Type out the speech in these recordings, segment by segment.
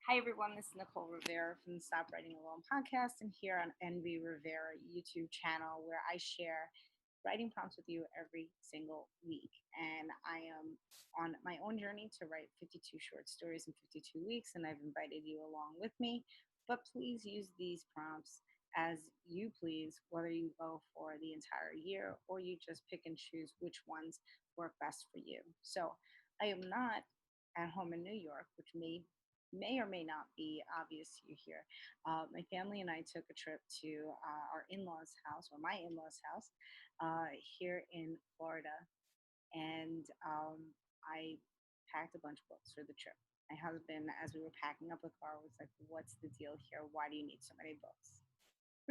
Hi, everyone. This is Nicole Rivera from the Stop Writing Alone podcast, and here on NB Rivera YouTube channel, where I share writing prompts with you every single week. And I am on my own journey to write 52 short stories in 52 weeks, and I've invited you along with me. But please use these prompts as you please, whether you go for the entire year or you just pick and choose which ones work best for you. So I am not at home in New York, which may or may not be obvious to you here. My family and I took a trip to our in-laws' house, or my in-laws' house, here in Florida, and I packed a bunch of books for the trip. My husband, as we were packing up the car, was like, "What's the deal here? Why do you need so many books?"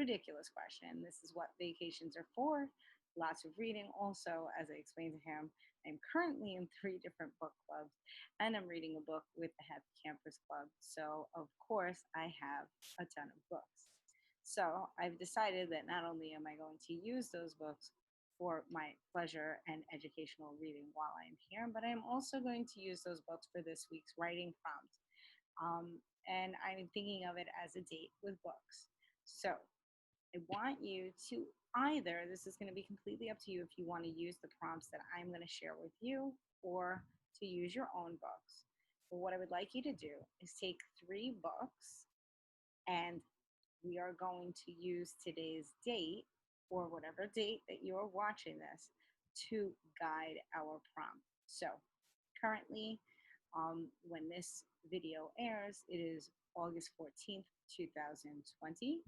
Ridiculous question. This is what vacations are for. Lots of reading. Also, as I explained to him, I'm currently in three different book clubs and I'm reading a book with the Happy Campers Club. So, of course, I have a ton of books. So, I've decided that not only am I going to use those books for my pleasure and educational reading while I'm here, but I'm also going to use those books for this week's writing prompt. And I'm thinking of it as a date with books. So, I want you to either, this is going to be completely up to you if you want to use the prompts that I'm going to share with you or to use your own books. But what I would like you to do is take three books and we are going to use today's date or whatever date that you're watching this to guide our prompt. So currently, when this video airs, it is August 14th, 2020.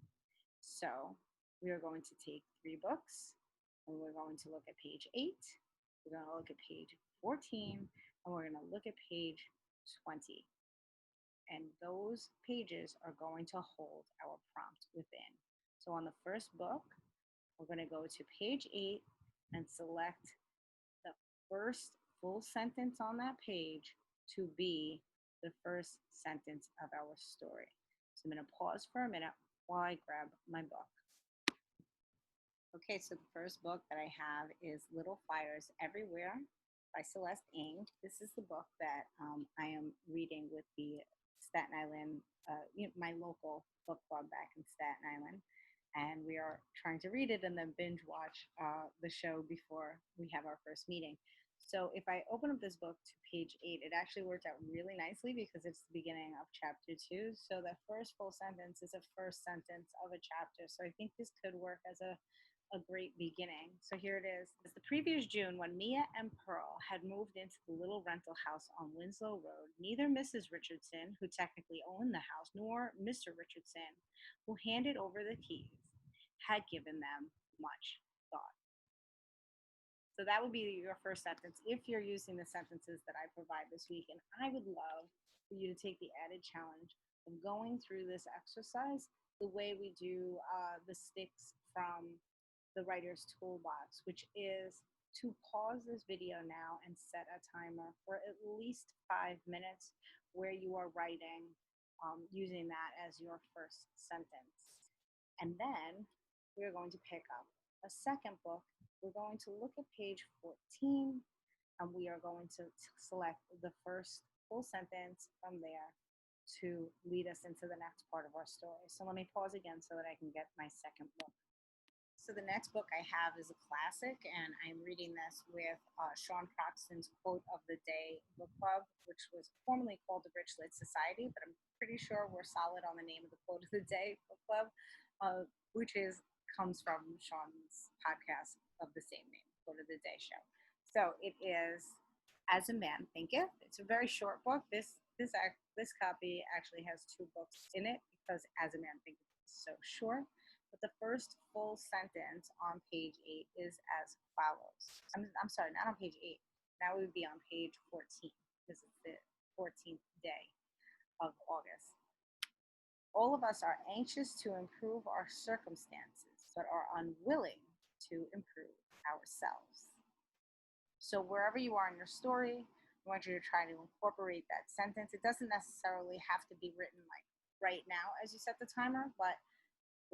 So we are going to take three books and we're going to look at page 8, we're going to look at page 14, and we're going to look at page 20. And those pages are going to hold our prompt within. So on the first book, we're going to go to page 8 and select the first full sentence on that page to be the first sentence of our story. So I'm going to pause for a minute while I grab my book. Okay, so the first book that I have is Little Fires Everywhere by Celeste Ng. This is the book that I am reading with the Staten Island, my local book club back in Staten Island. And we are trying to read it and then binge watch the show before we have our first meeting. So if I open up this book to page 8, it actually worked out really nicely because it's the beginning of chapter 2. So the first full sentence is a first sentence of a chapter. So I think this could work as a great beginning. So here it is. It's the previous June when Mia and Pearl had moved into the little rental house on Winslow Road. Neither Mrs. Richardson, who technically owned the house, nor Mr. Richardson, who handed over the keys, had given them much thought. So that would be your first sentence if you're using the sentences that I provide this week. And I would love for you to take the added challenge of going through this exercise the way we do the sticks from the writer's toolbox, which is to pause this video now and set a timer for at least 5 minutes where you are writing using that as your first sentence. And then we're going to pick up a second book. We're going to look at page 14 and we are going to select the first full sentence from there to lead us into the next part of our story. So let me pause again so that I can get my second book. So the next book I have is a classic, and I'm reading this with Sean Croxton's Quote of the Day book club, which was formerly called the Rich Lit Society, but I'm pretty sure we're solid on the name of the Quote of the Day book club, which comes from Sean's podcast of the same name, Quote of the Day show. So it is As a Man Thinketh. It's a very short book. This copy actually has two books in it because As a Man Thinketh is so short. But the first full sentence on page 8 is as follows. I'm sorry, not on page 8. Now we would be on page 14 because it's the 14th day of August. All of us are anxious to improve our circumstances, but are unwilling to improve ourselves. So wherever you are in your story, I want you to try to incorporate that sentence. It doesn't necessarily have to be written like right now as you set the timer, but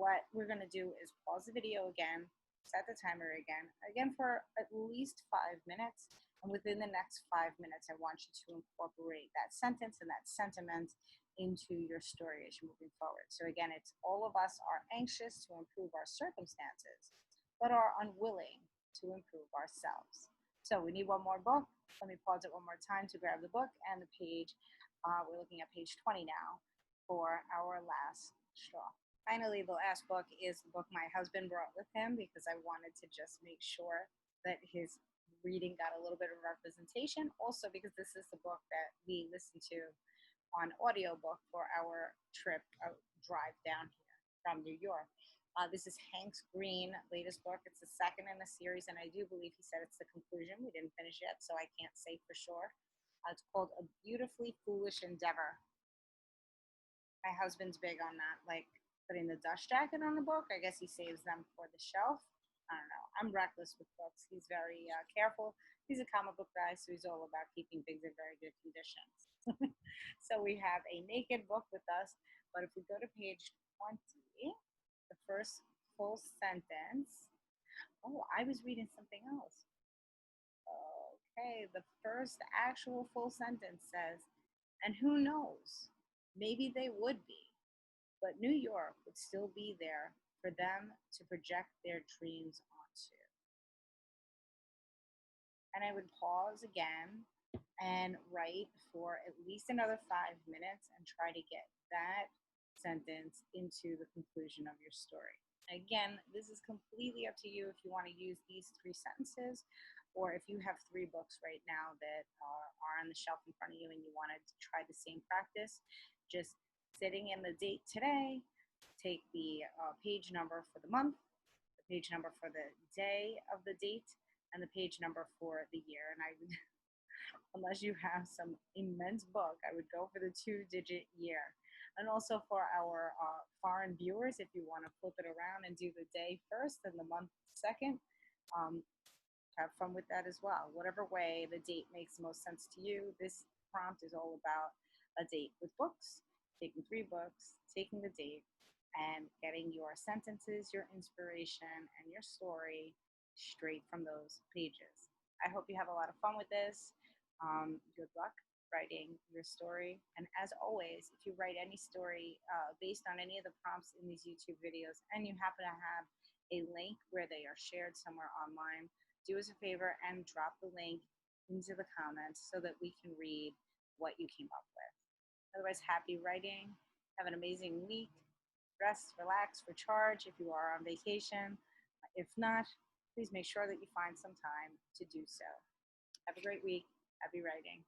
what we're going to do is pause the video again, set the timer again for at least 5 minutes. And within the next 5 minutes, I want you to incorporate that sentence and that sentiment into your story as you're moving forward. So again, it's all of us are anxious to improve our circumstances, but are unwilling to improve ourselves. So we need one more book. Let me pause it one more time to grab the book and the page. We're looking at page 20 now for our last straw. Finally, the last book is the book my husband brought with him because I wanted to just make sure that his reading got a little bit of representation. Also, because this is the book that we listened to on audiobook for our trip drive down here from New York. This is Hank's Green latest book. It's the second in a series, and I do believe he said it's the conclusion. We didn't finish yet, so I can't say for sure. It's called A Beautifully Foolish Endeavor. My husband's big on that, like putting the dust jacket on the book. I guess he saves them for the shelf. I don't know. I'm reckless with books. He's very careful. He's a comic book guy, so he's all about keeping things in very good conditions. So we have a naked book with us, but if we go to page 20, the first full sentence. Oh, I was reading something else. Okay, the first actual full sentence says, and who knows, maybe they would be, but New York would still be there for them to project their dreams onto. And I would pause again and write for at least another 5 minutes and try to get that sentence into the conclusion of your story. Again, this is completely up to you if you want to use these 3 sentences or if you have 3 books right now that are on the shelf in front of you and you want to try the same practice. Just sitting in the date today, take the page number for the month, the page number for the day of the date, and the page number for the year. And I would, unless you have some immense book, I would go for the 2-digit year. And also for our foreign viewers, if you want to flip it around and do the day first and the month second, have fun with that as well. Whatever way the date makes most sense to you, this prompt is all about a date with books, taking 3 books, taking the date, and getting your sentences, your inspiration, and your story straight from those pages. I hope you have a lot of fun with this. Good luck writing your story. And as always, if you write any story based on any of the prompts in these YouTube videos and you happen to have a link where they are shared somewhere online, do us a favor and drop the link into the comments so that we can read what you came up with. Otherwise, happy writing. Have an amazing week. Rest, relax, recharge if you are on vacation. If not, please make sure that you find some time to do so. Have a great week. Happy writing.